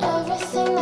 Everything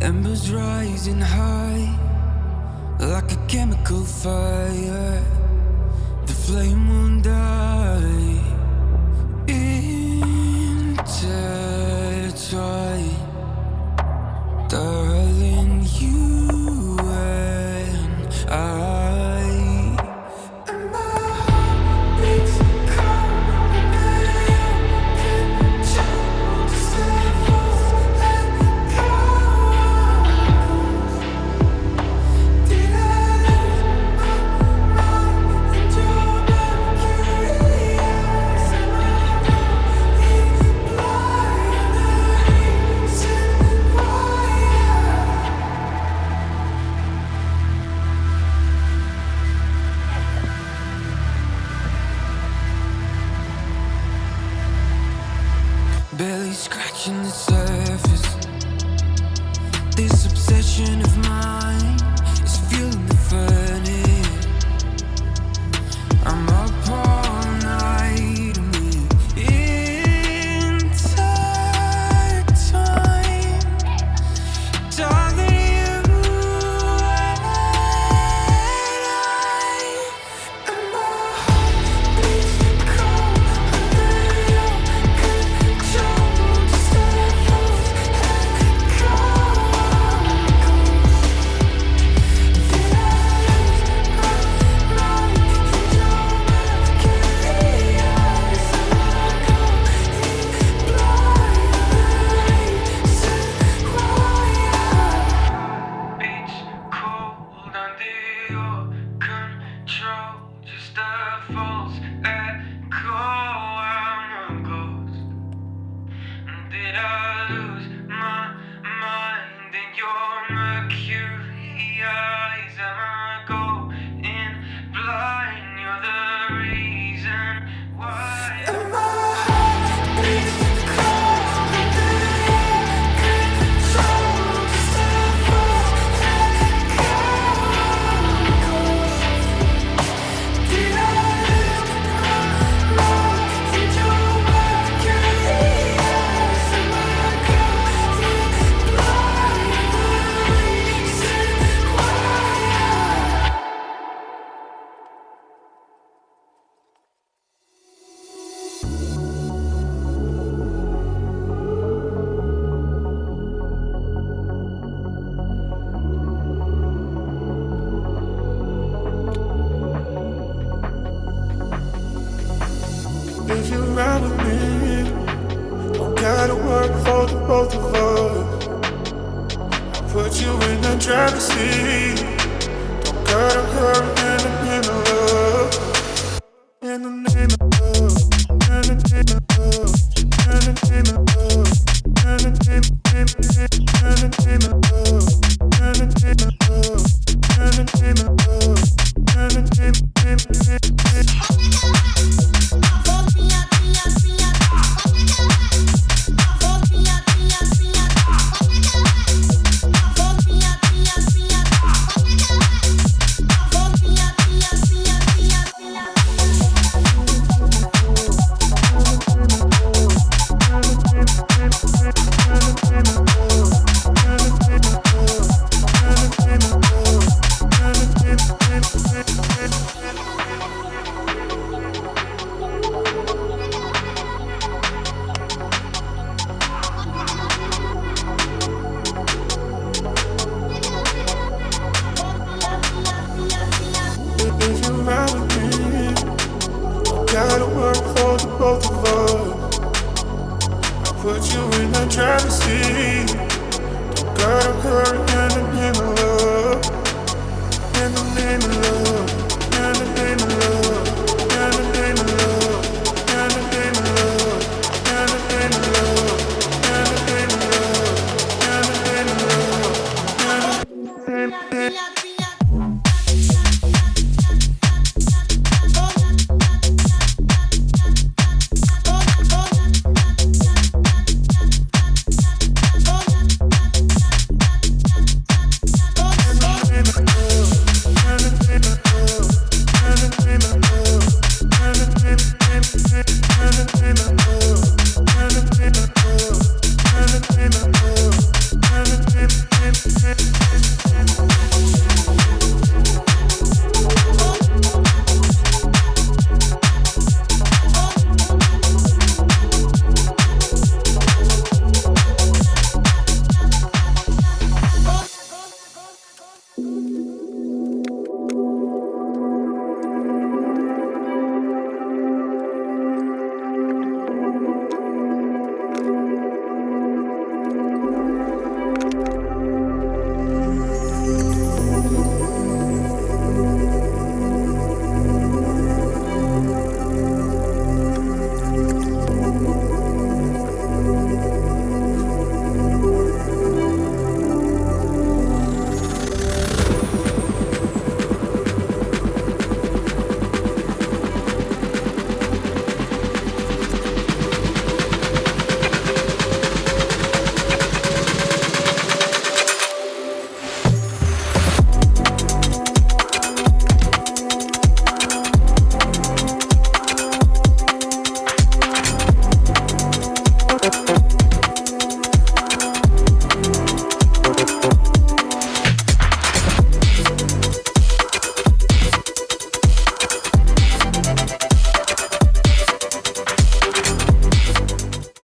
Embers rising high, like a chemical fire. The flame won't die. Intertwine, darling, you and I. Barely scratching the surface. This obsession of mine is fueling the furnace. I'm up all night and we're intertwined. Darling, you and I. And my heart beats cold under your control. Just let it go. Did I lose my mind in your mercury eyes? Am I going blind? Beats cold under your control. Just a false echo. I'm a ghost. Did I lose my mind in your mercury eyes? Am I going blind? You're the reason why. And my heart beats cold under your control. Just a false echo. Did I lose my mind in your mercury eyes? Am I going blind? If you ride with me, don't gotta work for the both of us. I'll put you in the driver's seat. Don't gotta hurry in the name of love. In the name of love. In the name of love. In the name of love. In the name of love. In the name of love. In the name of love. In the name of put you in the driver's seat. Don't gotta hurry